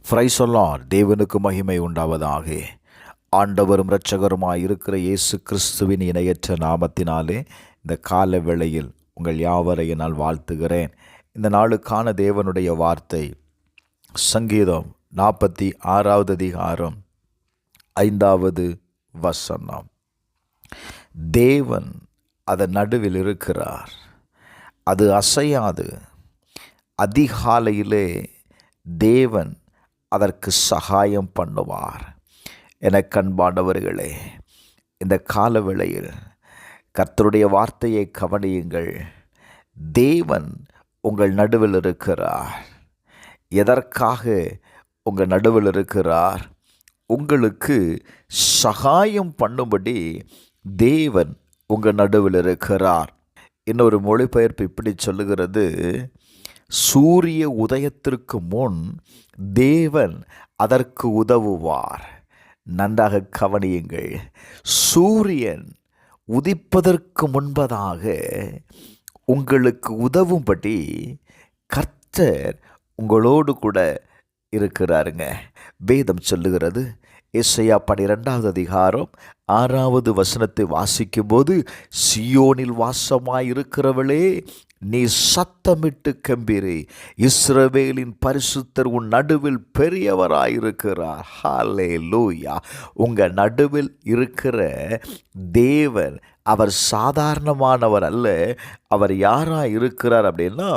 Praise the Lord. தேவனுக்கு மகிமை உண்டாவதாக. ஆண்டவரும் இரட்சகருமாய் இருக்கிற இயேசு கிறிஸ்துவின் இணையற்ற நாமத்தினாலே இந்த கால வேளையில் உங்கள் யாவரையும் நான் வாழ்த்துகிறேன். இந்த நாளுக்கான தேவனுடைய வார்த்தை சங்கீதம் 46வது அதிகாரம் 5வது வசனம். தேவன் அதன் நடுவில் இருக்கிறார், அது அசையாது. அதிகாலையிலே தேவன் அதற்கு சகாயம் பண்ணுவார். எனக்கு அன்பானவர்களே, இந்த காலவேளையில் கர்த்தருடைய வார்த்தையை கவனியுங்கள். தேவன் உங்கள் நடுவில் இருக்கிறார். எதற்காக உங்கள் நடுவில் இருக்கிறார்? உங்களுக்கு சகாயம் பண்ணும்படி தேவன் உங்கள் நடுவில் இருக்கிறார். இன்னொரு மொழிபெயர்ப்பு இப்படி சொல்லுகிறது, சூரிய உதயத்திற்கு முன் தேவன் அதற்கு உதவுவார். நன்றாக கவனியுங்கள். சூரியன் உதிப்பதற்கு முன்பதாக உங்களுக்கு உதவும்படி கர்த்தர் உங்களோடு கூட இருக்கிறாருங்க. வேதம் சொல்லுகிறது, ஏசாயா 12வது அதிகாரம் 6வது வசனத்தை வாசிக்கும்போது, சியோனில் வாசமாயிருக்கிறவளே நீ சத்தமிட்டு கம்பீரி, இஸ்ரவேலின் பரிசுத்தர் உன் நடுவில் பெரியவராயிருக்கிறார். ஹல்லேலூயா. உங்கள் நடுவில் இருக்கிற தேவன் அவர் சாதாரணமானவர் அல்ல. அவர் யாராக இருக்கிறார் அப்படின்னா,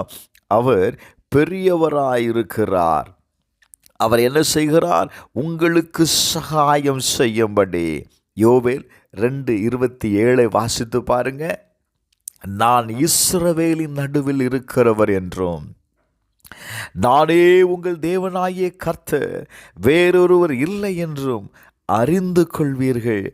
அவர் பெரியவராயிருக்கிறார். அவர் என்ன செய்கிறார்? உங்களுக்கு சகாயம் செய்யும்படி. யோவேல் 2:27 வாசித்து பாருங்க. நான் இஸ்ரவேலின் நடுவில் இருக்கிறவர் என்றும், நானே உங்கள் தேவனாகிய கர்த்தர், வேறொருவர் இல்லை என்றும் அறிந்து கொள்வீர்கள்.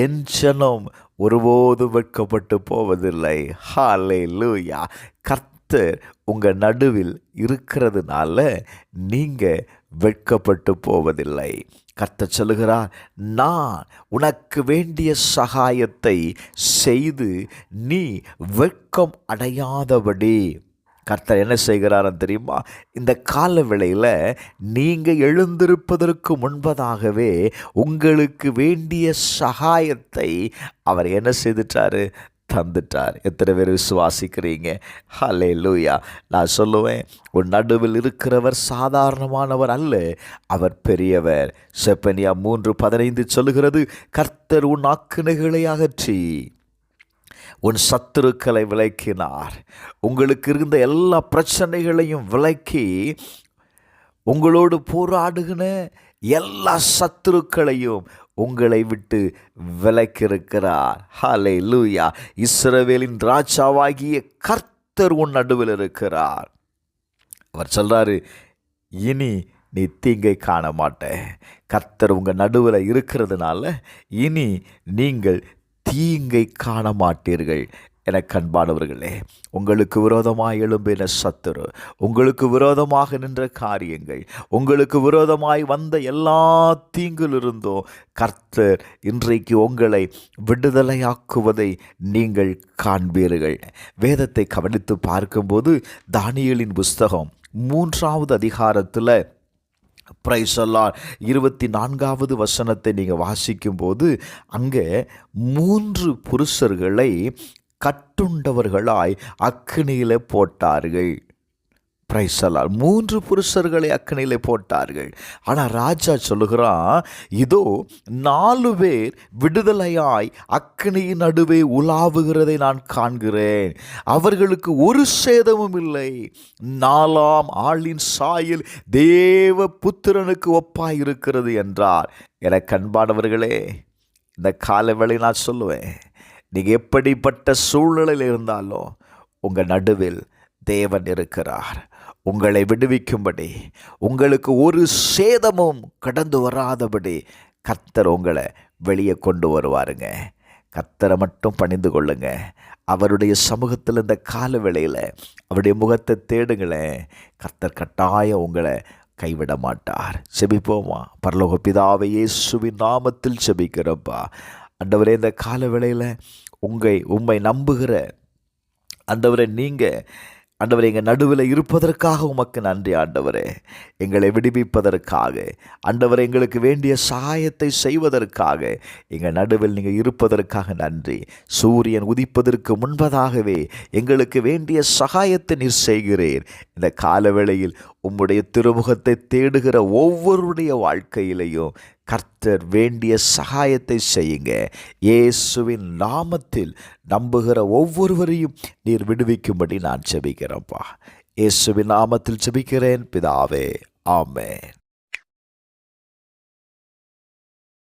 என் ஜனம் ஒருபோதும் வெட்கப்பட்டு போவதில்லை. ஹல்லேலூயா. கர்த்தர் உங்கள் நடுவில் இருக்கிறதுனால நீங்கள் வெட்கப்பட்டு போவதில்லை. கர்த்தர் சொல்லுகிறார், நான் உனக்கு வேண்டிய சகாயத்தை செய்து நீ வெட்கம் அடையாதபடி. கர்த்தர் என்ன செய்கிறாரன்னு தெரியுமா? இந்த கால வேளையில் நீங்கள் எழுந்திருப்பதற்கு முன்பதாகவே உங்களுக்கு வேண்டிய சகாயத்தை அவர் என்ன செய்துட்டாரு? தந்துட்டார். எத்தனை பேர் விசுவாசிக்கிறீங்க? ஹல்லேலூயா. நான் சொல்லுவேன், உன் நடுவில் இருக்கிறவர் சாதாரணமானவர் அல்ல, அவர் பெரியவர். செப்பனியா 3:15 சொல்லுகிறது, கர்த்தர் உன் ஆக்கினைகளை அகற்றி உன் சத்துருக்களை விலக்கினார். உங்களுக்கு இருந்த எல்லா பிரச்சனைகளையும் விலக்கி உங்களோடு போராடுகிற எல்லா சத்துருக்களையும் உங்களை விட்டு விலக்கியிருக்கிறார். ஹல்லேலூயா. இஸ்ரவேலின் ராஜாவாகிய கர்த்தர் உன் நடுவில் இருக்கிறார். அவர் சொல்றாரு, இனி நீ தீங்கை காண மாட்டே. கர்த்தர் உங்கள் நடுவில் இருக்கிறதுனால இனி நீங்கள் தீங்கை காண மாட்டீர்கள். எனக்கு அன்பானவர்களே, உங்களுக்கு விரோதமாய் எழும்பின சத்துரு, உங்களுக்கு விரோதமாக நின்ற காரியங்கள், உங்களுக்கு விரோதமாய் வந்த எல்லா தீங்கிலிருந்தும் கர்த்தர் இன்றைக்கு உங்களை விடுதலையாக்குவதை நீங்கள் காண்பீர்கள். வேதத்தை கவனித்து பார்க்கும்போது தானியேலின் புஸ்தகம் 3வது அதிகாரத்தில் பிரைஸ் தி லார்ட் 24வது வசனத்தை நீங்கள் வாசிக்கும்போது, அங்கே 3 புருஷர்களை கட்டுண்டவர்களாய் அக்கினியிலே போட்டார்கள். Praise the Lord. 3 புருஷர்களை அக்கினியிலே போட்டார்கள். ஆனால் ராஜா சொல்லுகிறான், இதோ 4 பேர் விடுதலையாய் அக்கினியின் நடுவே உலாவுகிறதை நான் காண்கிறேன். அவர்களுக்கு ஒரு சேதமும் இல்லை. 4ஆம் ஆளின் சாயல் தேவ புத்திரனுக்கு ஒப்பாயிருக்கிறது என்றார். எனக்கு அன்பானவர்களே, இந்த காலவேளை நான் சொல்லுவேன், நீங்கள் எப்படிப்பட்ட சூழ்நிலையில் இருந்தாலும் உங்கள் நடுவில் தேவன் இருக்கிறார். உங்களை விடுவிக்கும்படி, உங்களுக்கு ஒரு சேதமும் கடந்து வராதபடி கர்த்தர் உங்களை வெளியே கொண்டு வருவாருங்க. கர்த்தரை மட்டும் பணிந்து கொள்ளுங்க. அவருடைய சமூகத்தில் இந்த கால வேளையில் அவருடைய முகத்தை தேடுங்களேன். கர்த்தர் கட்டாயம் உங்களை கைவிட மாட்டார். செபிப்போமா? பரலோக பிதாவே, இயேசுவின் நாமத்தில் செபிக்கிறப்பா. ஆண்டவரே, இந்த கால வேளையில் உம்மை நம்புகிற ஆண்டவரே, நீங்கள் ஆண்டவரே, எங்கள் நடுவில் இருப்பதற்காக உமக்கு நன்றி ஆண்டவரே. எங்களை விடுவிப்பதற்காக ஆண்டவரே, எங்களுக்கு வேண்டிய சகாயத்தை செய்வதற்காக எங்கள் நடுவில் நீங்கள் இருப்பதற்காக நன்றி. சூரியன் உதிப்பதற்கு முன்பதாகவே எங்களுக்கு வேண்டிய சகாயத்தை நீர் செய்கிறீர். இந்த காலவேளையில் உம்முடைய திருமுகத்தை தேடுகிற ஒவ்வொருடைய வாழ்க்கையிலையும் கர்த்தர் வேண்டிய சகாயத்தை செய்யுங்க. இயேசுவின் நாமத்தில் நம்புகிற ஒவ்வொருவரையும் நீர் விடுவிக்கும்படி நான் ஜெபிக்கிறேன்ப்பா. இயேசுவின் நாமத்தில் ஜெபிக்கிறேன் பிதாவே, ஆமென்.